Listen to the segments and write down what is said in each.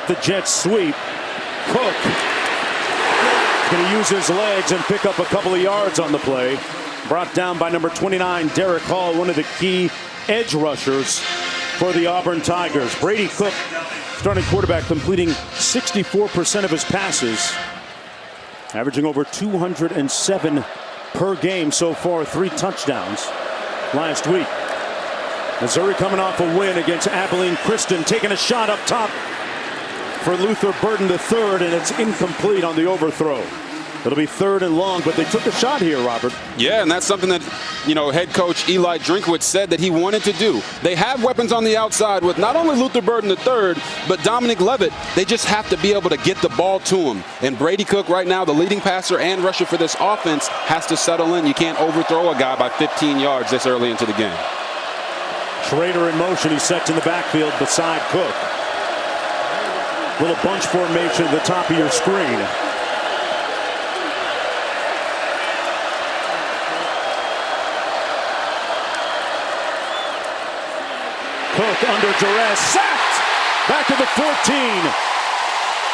the jet sweep. Cook is going to use his legs and pick up a couple of yards on the play. Brought down by number 29, Derek Hall, one of the key edge rushers for the Auburn Tigers. Brady Cook, starting quarterback, completing 64% of his passes, averaging over 207 per game so far, 3 touchdowns last week. Missouri coming off a win against Abilene Christian, taking a shot up top for Luther Burden III, and it's incomplete on the overthrow. It'll be 3rd and long, but they took a shot here, Robert. Yeah, and that's something that, head coach Eli Drinkwitz said that he wanted to do. They have weapons on the outside with not only Luther Burden III, but Dominic Levitt. They just have to be able to get the ball to him. And Brady Cook right now, the leading passer and rusher for this offense, has to settle in. You can't overthrow a guy by 15 yards this early into the game. Schrader in motion. He's set in the backfield beside Cook. Little bunch formation at the top of your screen. Cook under duress, sacked, back to the 14.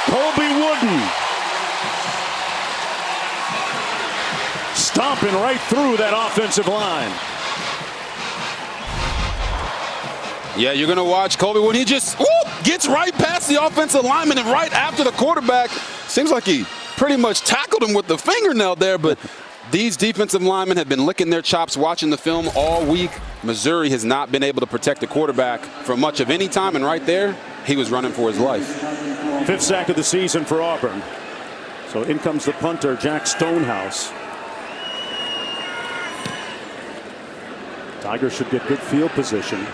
Colby Wooden stomping right through that offensive line. Yeah, you're going to watch Colby when he just gets right past the offensive lineman and right after the quarterback. Seems like he pretty much tackled him with the fingernail there, but these defensive linemen have been licking their chops watching the film all week. Missouri has not been able to protect the quarterback for much of any time, and right there, he was running for his life. 5th sack of the season for Auburn. So in comes the punter, Jack Stonehouse. Tigers should get good field position.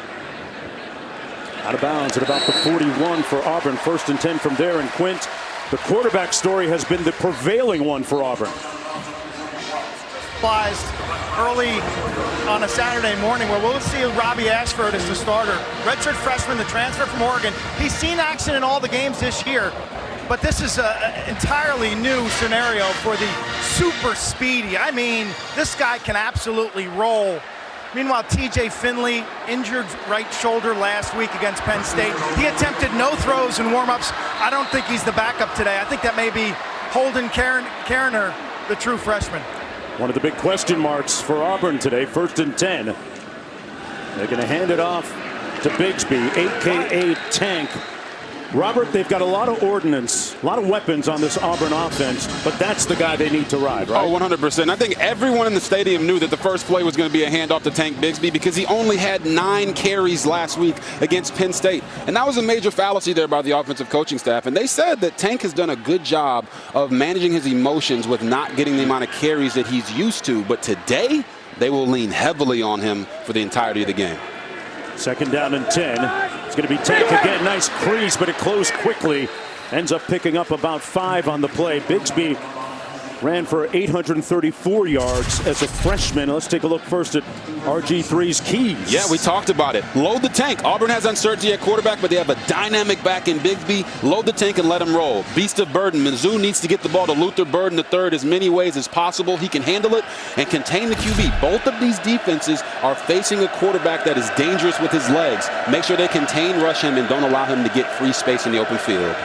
Out of bounds at about the 41 for Auburn. 1st and 10 from there. And Quint, the quarterback story has been the prevailing one for Auburn. Early on a Saturday morning where we'll see Robbie Ashford as the starter. Redshirt freshman, the transfer from Oregon. He's seen action in all the games this year, but this is an entirely new scenario for the super speedy. I mean, this guy can absolutely roll. Meanwhile, TJ Finley, injured right shoulder last week against Penn State. He attempted no throws in warm-ups. I don't think he's the backup today. I think that may be Holden Kariner, the true freshman. One of the big question marks for Auburn today, 1st and 10. They're going to hand it off to Bigsby, a.k.a. Tank. Robert, they've got a lot of ordnance, a lot of weapons on this Auburn offense, but that's the guy they need to ride, right? Oh, 100%. I think everyone in the stadium knew that the first play was going to be a handoff to Tank Bigsby because he only had 9 carries last week against Penn State. And that was a major fallacy there by the offensive coaching staff. And they said that Tank has done a good job of managing his emotions with not getting the amount of carries that he's used to. But today, they will lean heavily on him for the entirety of the game. 2nd down and 10. It's going to be Tank again. Nice crease, but it closed quickly. Ends up picking up about 5 on the play. Bigsby ran for 834 yards as a freshman. Let's take a look first at RG3's keys. Yeah, we talked about it. Load the tank. Auburn has uncertainty at quarterback, but they have a dynamic back in Bigsby. Load the tank and let him roll. Beast of Burden. Mizzou needs to get the ball to Luther Burden III as many ways as possible. He can handle it and contain the QB. Both of these defenses are facing a quarterback that is dangerous with his legs. Make sure they contain, rush him, and don't allow him to get free space in the open field.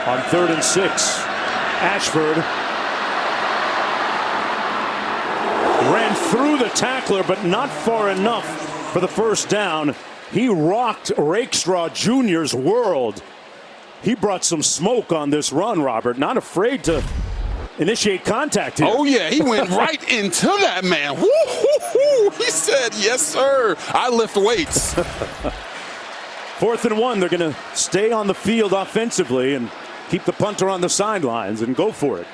On 3rd and 6, Ashford ran through the tackler, but not far enough for the 1st down. He rocked Rakestraw Jr.'s world. He brought some smoke on this run, Robert. Not afraid to initiate contact here. Oh, yeah, he went right into that man. Woo, woo, woo. He said, yes, sir, I lift weights. 4th and 1, they're going to stay on the field offensively and keep the punter on the sidelines and go for it.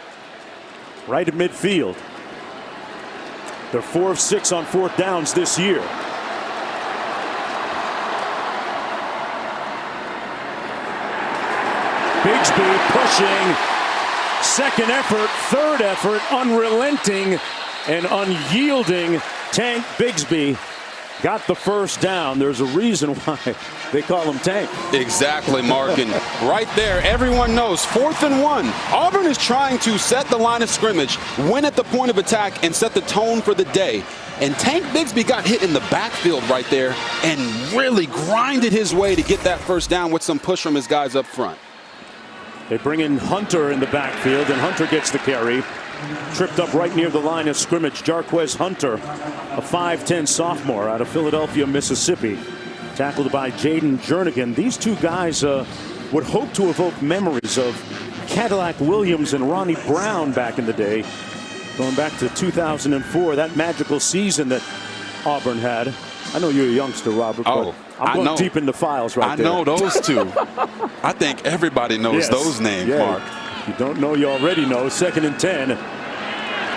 Right at midfield. They're 4 of 6 on 4th downs this year. Bigsby pushing. 2nd effort, 3rd effort, unrelenting and unyielding. Tank Bigsby got the 1st down. There's a reason why they call him Tank. Exactly, Mark. And right there, everyone knows 4th and 1. Auburn is trying to set the line of scrimmage, win at the point of attack, and set the tone for the day. And Tank Bigsby got hit in the backfield right there and really grinded his way to get that first down with some push from his guys up front. They bring in Hunter in the backfield, and Hunter gets the carry. Tripped up right near the line of scrimmage. Jarquez Hunter, a 5'10 sophomore out of Philadelphia, Mississippi. Tackled by Jaden Jernigan. These two guys would hope to evoke memories of Cadillac Williams and Ronnie Brown back in the day. Going back to 2004, that magical season that Auburn had. I know you're a youngster, Robert, but I'm going deep in the files right there. I know those two. I think everybody knows those names, Mark. If you don't know, you already know. 2nd and 10.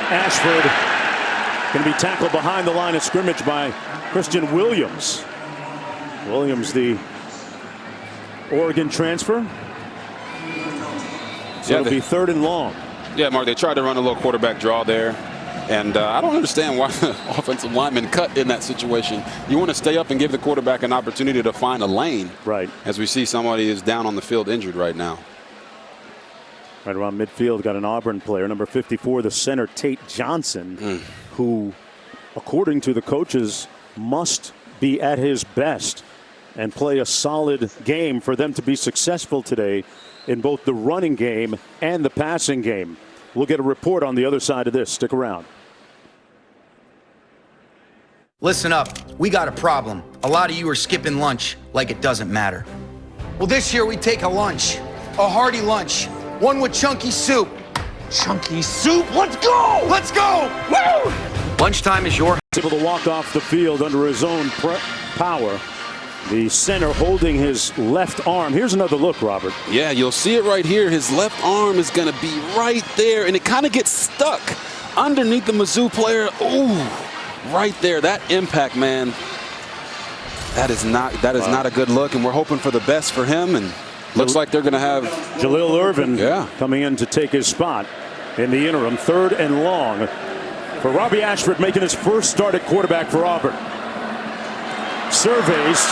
Ashford going to be tackled behind the line of scrimmage by Christian Williams. Williams, the Oregon transfer. So it'll be 3rd and long. Yeah, Mark, they tried to run a little quarterback draw there. And I don't understand why the offensive lineman cut in that situation. You want to stay up and give the quarterback an opportunity to find a lane. Right. As we see somebody is down on the field injured right now. Right around midfield, got an Auburn player, number 54, the center, Tate Johnson, who, according to the coaches, must be at his best and play a solid game for them to be successful today in both the running game and the passing game. We'll get a report on the other side of this. Stick around. Listen up, we got a problem. A lot of you are skipping lunch like it doesn't matter. Well, this year we take a lunch, a hearty lunch, one with chunky soup. Chunky soup? Let's go! Let's go! Woo! Lunchtime is your... Able to walk off the field under his own power. The center holding his left arm. Here's another look, Robert. Yeah, you'll see it right here. His left arm is going to be right there, and it kind of gets stuck underneath the Mizzou player. Ooh. Right there, that impact, man. That is not a good look, and we're hoping for the best for him. And looks like they're going to have Jalil Irvin coming in to take his spot in the interim. 3rd and long for Robbie Ashford, making his first start at quarterback for Auburn. Surveys,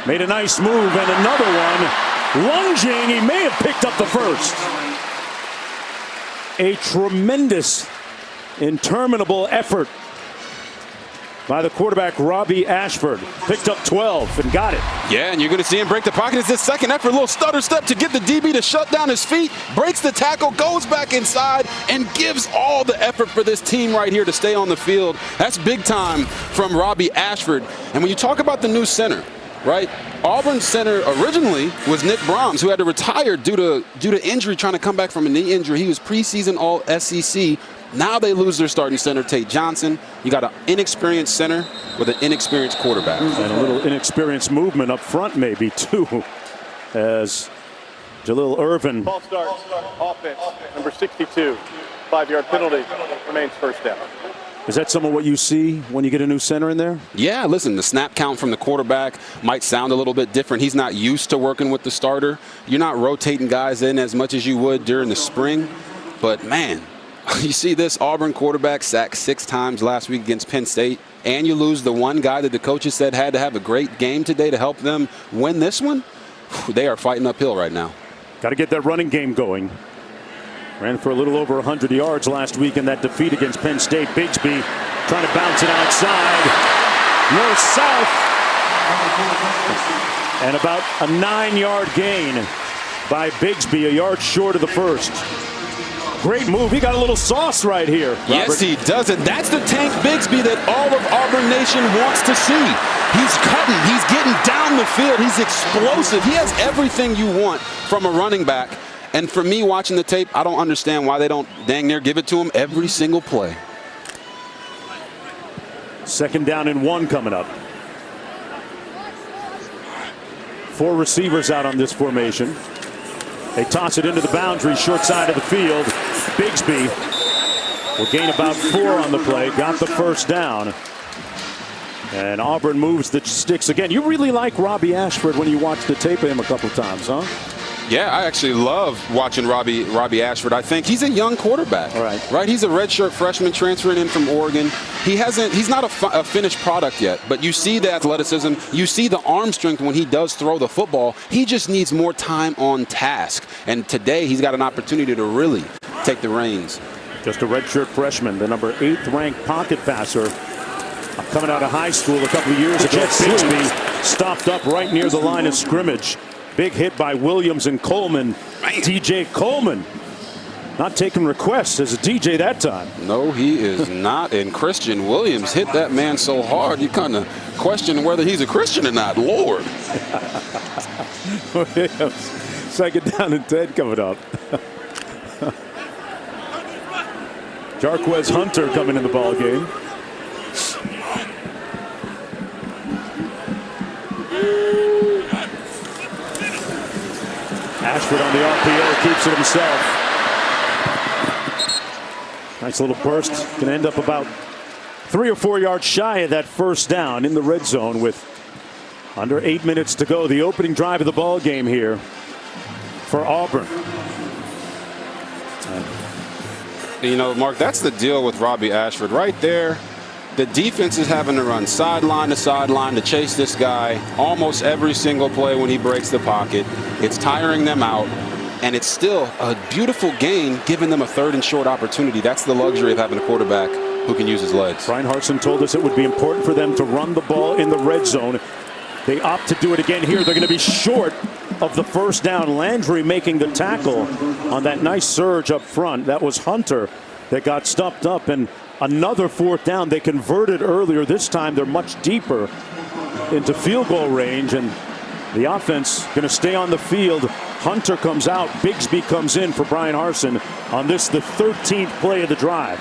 made a nice move, and another one lunging. He may have picked up the first. A tremendous, interminable effort by the quarterback, Robbie Ashford. Picked up 12 and got it. Yeah, and you're going to see him break the pocket. It's his second effort. A little stutter step to get the DB to shut down his feet. Breaks the tackle, goes back inside, and gives all the effort for this team right here to stay on the field. That's big time from Robbie Ashford. And when you talk about the new center, right? Auburn's center originally was Nick Brahms, who had to retire due to injury, trying to come back from a knee injury. He was preseason All-SEC. Now they lose their starting center, Tate Johnson. You got an inexperienced center with an inexperienced quarterback. And a little inexperienced movement up front maybe, too, as Jalil Irvin. Ball starts, offense, number 62. 5-yard penalty, remains first down. Is that some of what you see when you get a new center in there? Yeah, listen, the snap count from the quarterback might sound a little bit different. He's not used to working with the starter. You're not rotating guys in as much as you would during the spring. But, man, you see this Auburn quarterback sacked 6 times last week against Penn State, and you lose the one guy that the coaches said had to have a great game today to help them win this one. They are fighting uphill right now. Got to get that running game going. Ran for a little over 100 yards last week in that defeat against Penn State. Bigsby trying to bounce it outside. North-south. And about a 9-yard gain by Bigsby, a yard short of the first. Great move. He got a little sauce right here, Robert. Yes, he does. And that's the Tank Bigsby that all of Auburn Nation wants to see. He's cutting. He's getting down the field. He's explosive. He has everything you want from a running back. And for me, watching the tape, I don't understand why they don't dang near give it to him every single play. 2nd down and 1 coming up. 4 receivers out on this formation. They toss it into the boundary, short side of the field. Bigsby will gain about 4 on the play. Got the first down. And Auburn moves the sticks again. You really like Robbie Ashford when you watch the tape of him a couple times, huh? Yeah, I actually love watching Robbie Ashford. I think he's a young quarterback. Right. He's a redshirt freshman transferring in from Oregon. He's not a finished product yet, but you see the athleticism, you see the arm strength when he does throw the football. He just needs more time on task. And today he's got an opportunity to really take the reins. Just a redshirt freshman, the number 8th ranked pocket passer. Coming out of high school a couple of years ago. Bigsby stopped up right near the line of scrimmage. Big hit by Williams and Coleman. DJ Coleman not taking requests as a DJ that time. No, he is not. And Christian Williams hit that man so hard, you kind of question whether he's a Christian or not. Lord. Williams, 2nd down and 10 coming up. Jarquez Hunter coming in the ball game. Ashford on the RPO, keeps it himself. Nice little burst. Can end up about 3 or 4 yards shy of that first down in the red zone with under 8 minutes to go. The opening drive of the ball game here for Auburn. You know, Mark, that's the deal with Robbie Ashford right there. The defense is having to run sideline to sideline to chase this guy almost every single play when he breaks the pocket. It's tiring them out, and it's still a beautiful gain giving them a 3rd and short opportunity. That's the luxury of having a quarterback who can use his legs. Brian Harsin told us it would be important for them to run the ball in the red zone. They opt to do it again here. They're going to be short of the first down. Landry making the tackle on that nice surge up front. That was Hunter that got stuffed up, and another 4th down. They converted earlier. This time they're much deeper into field goal range, and the offense going to stay on the field. Hunter comes out. Bigsby comes in for Brian Harsin on this, the 13th play of the drive.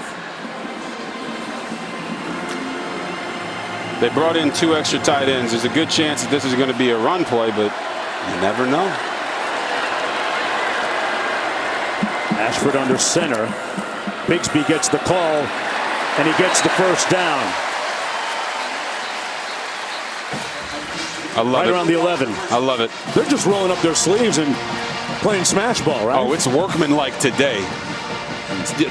They brought in 2 extra tight ends. There's a good chance that this is going to be a run play, but you never know. Ashford under center. Bigsby gets the call, and he gets the first down. I love it. Right around the 11. I love it. They're just rolling up their sleeves and playing smash ball, right? Oh, it's workmanlike today.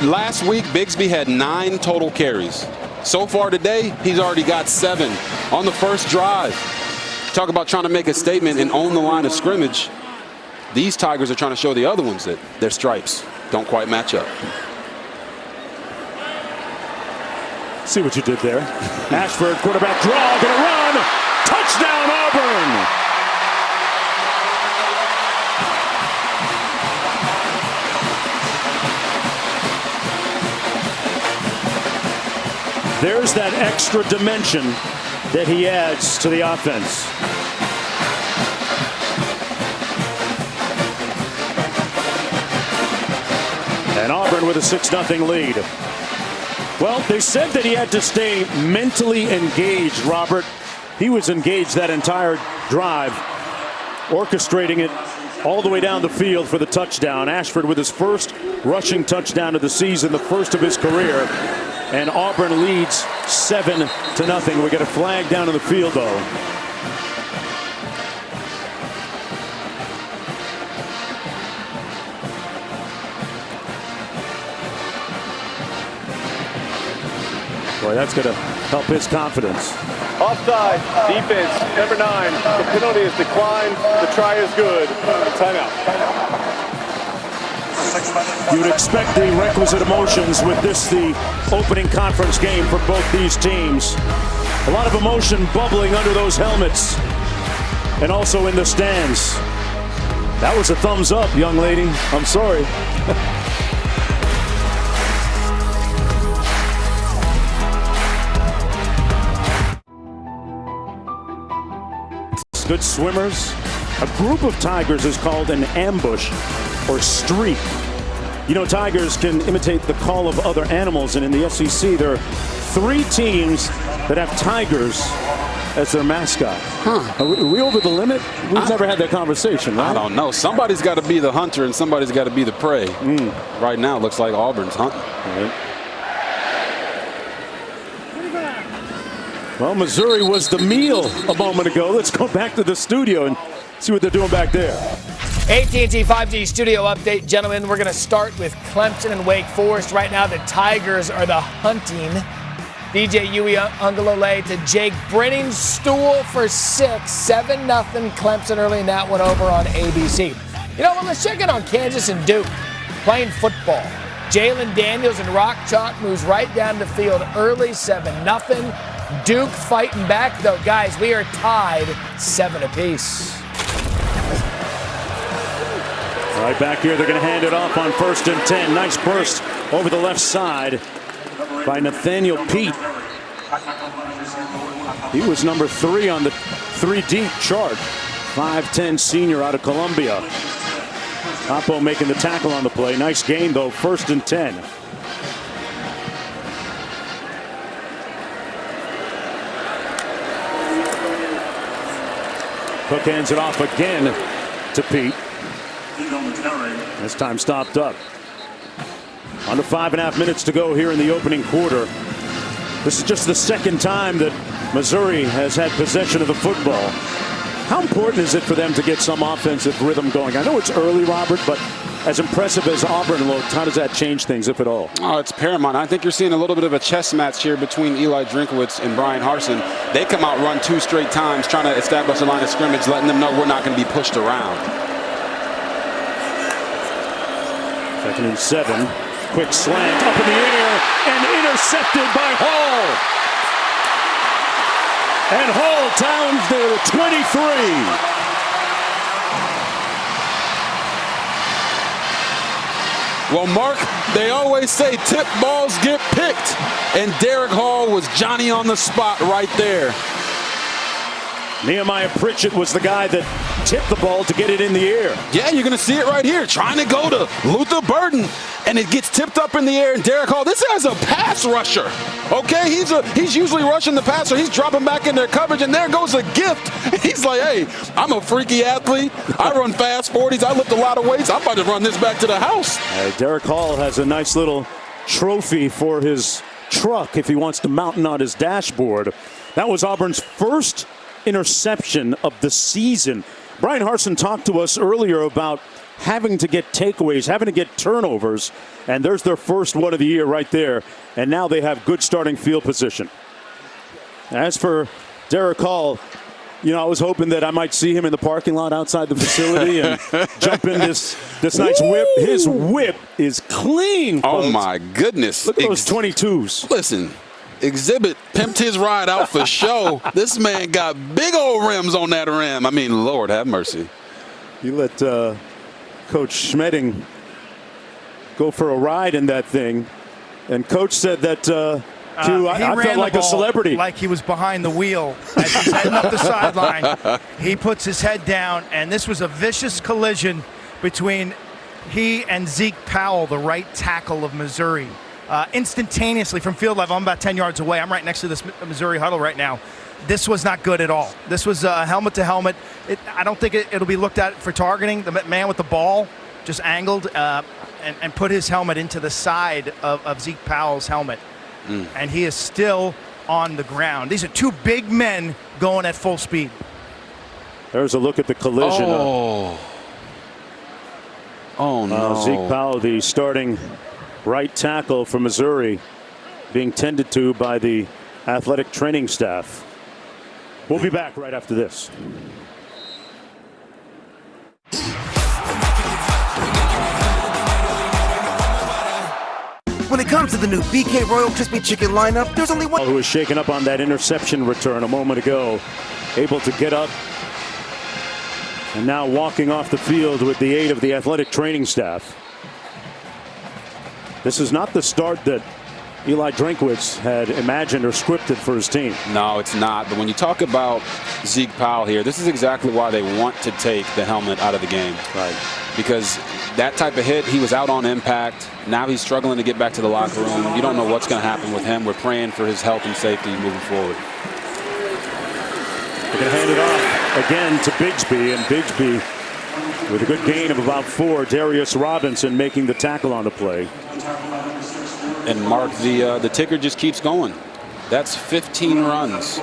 Last week, Bigsby had 9 total carries. So far today, he's already got 7 on the first drive. Talk about trying to make a statement and own the line of scrimmage. These Tigers are trying to show the other ones that their stripes don't quite match up. See what you did there. Ashford, quarterback draw, gonna run. Touchdown, Auburn. There's that extra dimension that he adds to the offense. And Auburn with a 6-0 lead. Well, they said that he had to stay mentally engaged, Robert. He was engaged that entire drive, orchestrating it all the way down the field for the touchdown. Ashford with his first rushing touchdown of the season, the first of his career. And Auburn leads 7-0. We get a flag down in the field, though. Boy, that's going to help his confidence. Offside, defense, number 9. The penalty is declined. The try is good. Timeout. You would expect the requisite emotions with this, the opening conference game for both these teams. A lot of emotion bubbling under those helmets and also in the stands. That was a thumbs up, young lady. I'm sorry. Good swimmers. A group of Tigers is called an ambush or streak. You know, Tigers can imitate the call of other animals, and in the SEC there are 3 teams that have tigers as their mascot. Are we over the limit? We've never had that conversation, right? I don't know. Somebody's got to be the hunter and somebody's got to be the prey. Right now it looks like Auburn's hunting. Right. Well, Missouri was the meal a moment ago. Let's go back to the studio and see what they're doing back there. AT&T 5G studio update, gentlemen. We're going to start with Clemson and Wake Forest. Right now, the Tigers are the hunting. DJ Uiagalelei to Jake Brenning's stool for 6. 7-0 Clemson early in that one over on ABC. You know what? Let's check in on Kansas and Duke playing football. Jalen Daniels and Rock Chalk moves right down the field early, 7-0. Duke fighting back, though. Guys, we are tied 7 apiece. Right back here, they're going to hand it off on 1st and 10. Nice burst over the left side by Nathaniel Pete. He was number 3 on the 3-deep chart. 5'10" senior out of Columbia. Oppo making the tackle on the play. Nice gain, though. 1st and 10. Cook hands it off again to Pete. This time stopped up. Under 5.5 minutes to go here in the opening quarter. This is just the second time that Missouri has had possession of the football. How important is it for them to get some offensive rhythm going? I know it's early, Robert, but as impressive as Auburn looked, how does that change things, if at all? Oh, it's paramount. I think you're seeing a little bit of a chess match here between Eli Drinkwitz and Brian Harsin. They come out, run 2 straight times, trying to establish a line of scrimmage, letting them know we're not going to be pushed around. 2nd and 7. Quick slant up in the air and intercepted by Hall. And Hall down to the 23. Well, Mark, they always say tip balls get picked. And Derek Hall was Johnny on the spot right there. Nehemiah Pritchett was the guy that tipped the ball to get it in the air. Yeah, you're going to see it right here. Trying to go to Luther Burden, and it gets tipped up in the air. And Derek Hall, this guy's a pass rusher. Okay, he's usually rushing the passer. He's dropping back in their coverage, and there goes a gift. He's like, hey, I'm a freaky athlete. I run fast 40s. I lift a lot of weights. I'm about to run this back to the house. Derek Hall has a nice little trophy for his truck if he wants to mount it on his dashboard. That was Auburn's first interception of the season. Brian Harsin talked to us earlier about having to get takeaways, having to get turnovers, and there's their first one of the year right there. And now they have good starting field position. As for Derek Hall, you know, I was hoping that I might see him in the parking lot outside the facility and jump in this nice whip. His whip is clean, folks. Oh, my goodness. Look at those 22s. Listen. Exhibit pimped his ride out for show. This man got big old rims on that rim. I mean, Lord have mercy. You let Coach Schmedding go for a ride in that thing, and Coach said that I felt like a celebrity. Like he was behind the wheel as he's heading up the sideline. He puts his head down, and this was a vicious collision between he and Zeke Powell, the right tackle of Missouri. Instantaneously from field level, I'm about 10 yards away. I'm right next to this Missouri huddle right now. This was not good at all. This was helmet to helmet. I don't think it'll be looked at for targeting. The man with the ball just angled and put his helmet into the side of Zeke Powell's helmet. And he is still on the ground. These are 2 big men going at full speed. There's a look at the collision. Oh no. Zeke Powell, the starting right tackle for Missouri, being tended to by the athletic training staff. We'll be back right after this. When it comes to the new BK Royal Crispy Chicken lineup, there's only one Who was shaken up on that interception return a moment ago, able to get up and now walking off the field with the aid of the athletic training staff. This is not the start that Eli Drinkwitz had imagined or scripted for his team. No, it's not. But when you talk about Zeke Powell here, this is exactly why they want to take the helmet out of the game. Right. Because that type of hit, he was out on impact. Now he's struggling to get back to the locker room. You don't know what's going to happen with him. We're praying for his health and safety moving forward. They're going to hand it off again to Bigsby, and Bigsby with a good gain of about 4. Darius Robinson making the tackle on the play. And Mark, the ticker just keeps going. That's 15 runs.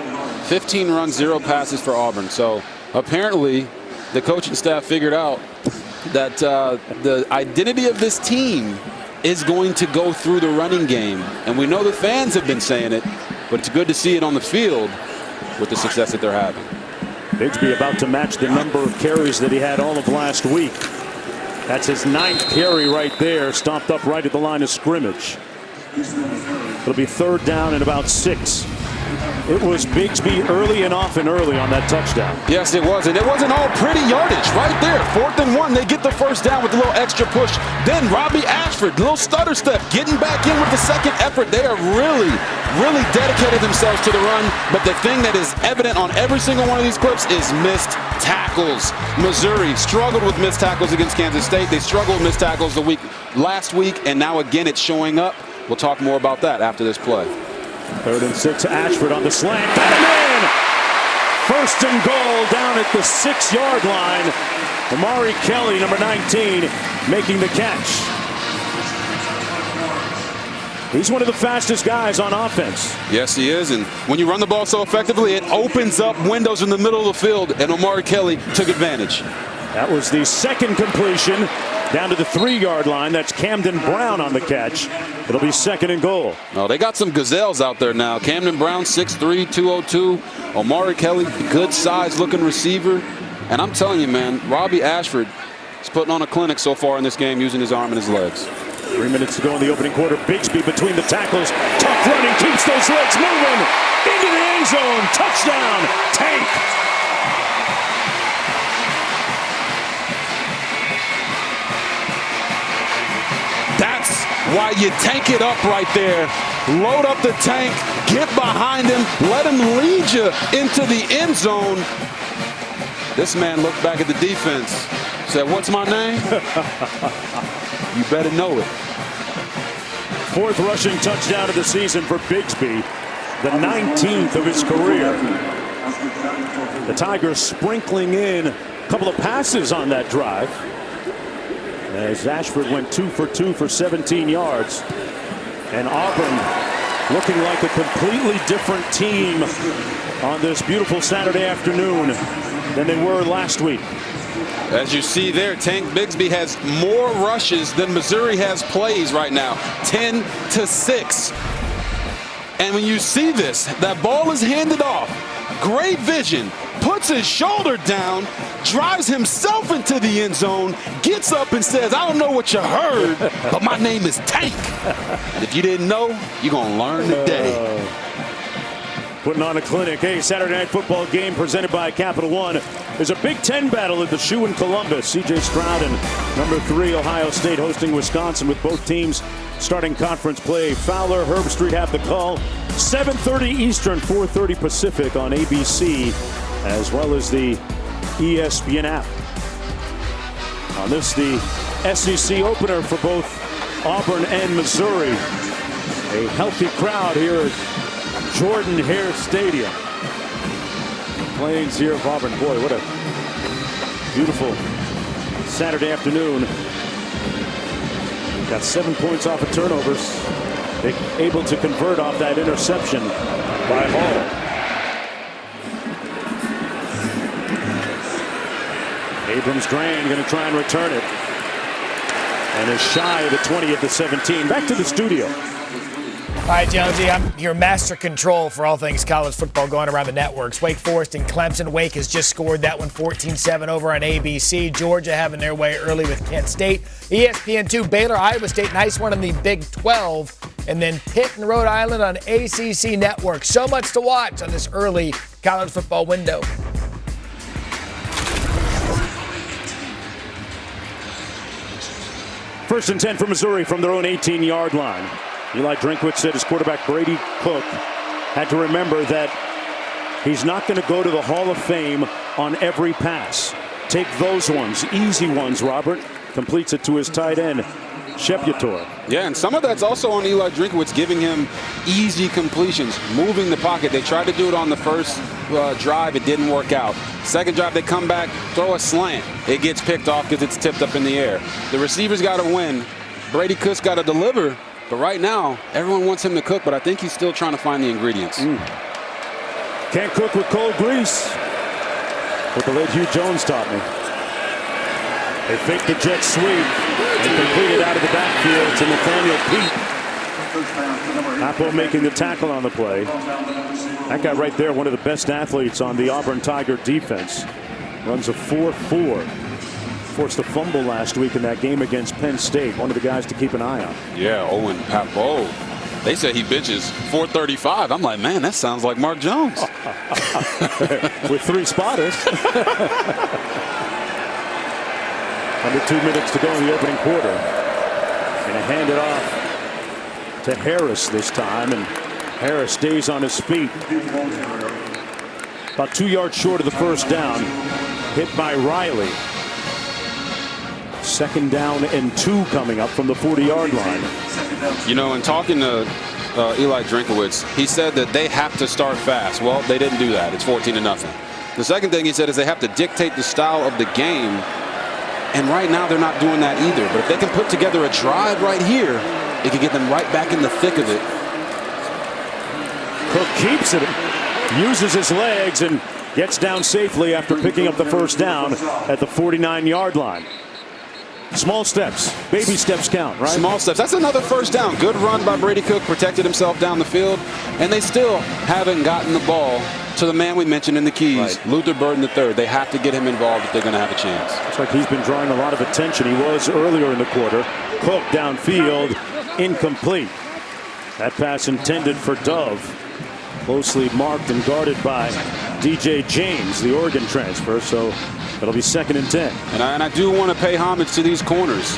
15 runs, 0 passes for Auburn. So apparently the coaching staff figured out that the identity of this team is going to go through the running game. And we know the fans have been saying it, but it's good to see it on the field with the success that they're having. Bigsby about to match the number of carries that he had all of last week. That's his 9th carry right there, stomped up right at the line of scrimmage. It'll be 3rd down and about 6. It was Bigsby early and often early on that touchdown. Yes, it was. And it wasn't all pretty yardage right there. 4th and 1. They get the first down with a little extra push. Then Robbie Ashford, little stutter step, getting back in with the second effort. They are really dedicated themselves to the run. But the thing that is evident on every single one of these clips is missed tackles. Missouri struggled with missed tackles against Kansas State. They struggled with missed tackles last week, and now again it's showing up. We'll talk more about that after this play. 3rd and 6, Ashford on the slant. Got him in! 1st and goal down at the 6-yard line. Amari Kelly, number 19, making the catch. He's one of the fastest guys on offense. Yes, he is. And when you run the ball so effectively, it opens up windows in the middle of the field, and Amari Kelly took advantage. That was the 2nd completion down to the 3-yard line. That's Camden Brown on the catch. It'll be 2nd and goal. Oh, they got some gazelles out there now. Camden Brown, 6'3", 202. Amari Kelly, good size looking receiver. And I'm telling you, man, Robbie Ashford is putting on a clinic so far in this game using his arm and his legs. 3 minutes to go in the opening quarter. Bigsby between the tackles. Tough running, keeps those legs moving. Into the end zone. Touchdown. Tank. That's why you tank it up right there. Load up the tank, get behind him, let him lead you into the end zone. This man looked back at the defense, said, "What's my name?" You better know it. 4th rushing touchdown of the season for Bigsby, the 19th of his career. The Tigers sprinkling in a couple of passes on that drive, as Ashford went 2 for 2 for 17 yards. And Auburn looking like a completely different team on this beautiful Saturday afternoon than they were last week. As you see there, Tank Bigsby has more rushes than Missouri has plays right now, 10-6. And when you see this, that ball is handed off. Great vision, puts his shoulder down, drives himself into the end zone, gets up and says, "I don't know what you heard, but my name is Tank." And if you didn't know, you're going to learn today. Putting on a clinic. A Saturday night football game presented by Capital One. There's a Big Ten battle at the Shoe in Columbus. C.J. Stroud and number 3 Ohio State hosting Wisconsin, with both teams starting conference play. Fowler, Herb Street have the call. 7:30 Eastern, 4:30 Pacific on ABC, as well as the ESPN app. On this, the SEC opener for both Auburn and Missouri. A healthy crowd here at Jordan-Hare Stadium. Plains here of Auburn. Boy, what a beautiful Saturday afternoon. Got 7 points off of turnovers. They able to convert off that interception by Hall. Abrams-Drain going to try and return it. And is shy of the 20 at the 17. Back to the studio. All right, Jonesy, I'm your master control for all things college football going around the networks. Wake Forest and Clemson. Wake has just scored that one 14-7 over on ABC. Georgia having their way early with Kent State. ESPN2, Baylor, Iowa State. Nice one on the Big 12. And then Pitt and Rhode Island on ACC Network. So much to watch on this early college football window. First and 10 for Missouri from their own 18-yard line. Eli Drinkwitz said his quarterback Brady Cook had to remember that he's not going to go to the Hall of Fame on every pass. Take those ones, easy ones, Robert. Completes it to his tight end, Sheputor. Yeah, and some of that's also on Eli Drinkwitz, giving him easy completions, moving the pocket. They tried to do it on the first drive. It didn't work out. Second drive, they come back, throw a slant. It gets picked off because it's tipped up in the air. The receivers got to win. Brady Cook's got to deliver. But right now, everyone wants him to cook, but I think he's still trying to find the ingredients. Can't cook with cold grease. What the late Hugh Jones taught me. They fake the jet sweep and complete it out of the backfield to Nathaniel Pete. Apple making the tackle on the play. That guy right there, one of the best athletes on the Auburn Tiger defense. Runs a 4.4. Forced a fumble last week in that game against Penn State. One of the guys to keep an eye on. Yeah, Owen Pappo. They say he benches 435. I'm like, man, that sounds like Mark Jones. With 3 spotters. Under 2 minutes to go in the opening quarter. Going to hand it off to Harris this time, and Harris stays on his feet. About 2 yards short of the first down. Hit by Riley. 2nd down and 2 coming up from the 40-yard line. You know, in talking to Eli Drinkowitz, he said that they have to start fast. Well, they didn't do that. It's 14-0. The second thing he said is they have to dictate the style of the game. And right now they're not doing that either. But if they can put together a drive right here, it can get them right back in the thick of it. Cook keeps it, uses his legs, and gets down safely after picking up the first down at the 49-yard line. Small steps, baby steps count, right? Small steps. That's another first down. Good run by Brady Cook, protected himself down the field. And they still haven't gotten the ball to the man we mentioned in the keys, right. Luther Burden III. They have to get him involved if they're going to have a chance. Looks like he's been drawing a lot of attention. He was earlier in the quarter. Cook downfield, incomplete. That pass intended for Dove. Closely marked and guarded by DJ James, the Oregon transfer. So it'll be 2nd and 10. And I do want to pay homage to these corners.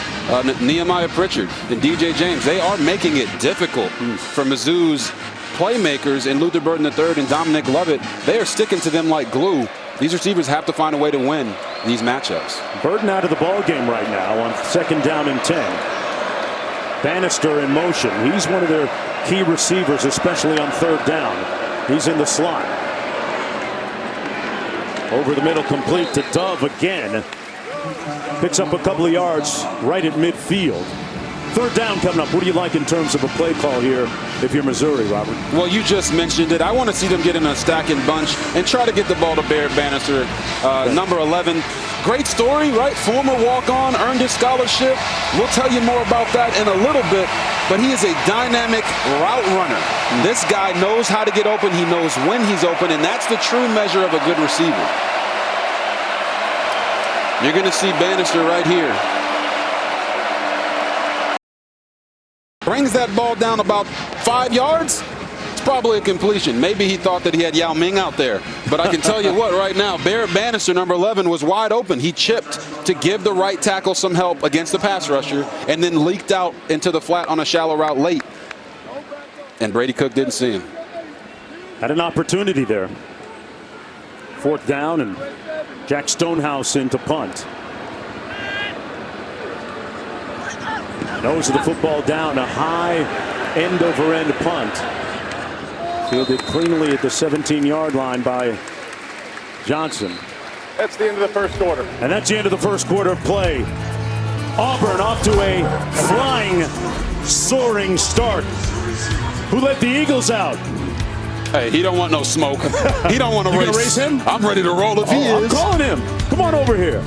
Nehemiah Pritchard and DJ James. They are making it difficult for Mizzou's playmakers in Luther Burden III and Dominic Lovett. They are sticking to them like glue. These receivers have to find a way to win these matchups. Burden out of the ball game right now on 2nd down and 10. Bannister in motion. He's one of their key receivers, especially on 3rd down. He's in the slot. Over the middle, complete to Dove again. Picks up a couple of yards right at midfield. 3rd down coming up. What do you like in terms of a play call here if you're Missouri, Robert? Well, you just mentioned it. I want to see them get in a stack and bunch and try to get the ball to Barrett Bannister, number 11. Great story, right? Former walk-on, earned his scholarship. We'll tell you more about that in a little bit, but he is a dynamic route runner. This guy knows how to get open. He knows when he's open, and that's the true measure of a good receiver. You're going to see Bannister right here. Brings that ball down about 5 yards. It's probably a completion. Maybe he thought that he had Yao Ming out there. But I can tell you what, right now, Barrett Bannister, number 11, was wide open. He chipped to give the right tackle some help against the pass rusher and then leaked out into the flat on a shallow route late. And Brady Cook didn't see him. Had an opportunity there. 4th down, and Jack Stonehouse in to punt. Nose of the football down, a high end-over-end punt. Fielded cleanly at the 17-yard line by Johnson. That's the end of the first quarter. And that's the end of the first quarter of play. Auburn off to a flying, soaring start. Who let the Eagles out? Hey, he don't want no smoke. He don't want to race him. I'm ready to roll if he is. I'm calling him. Come on over here.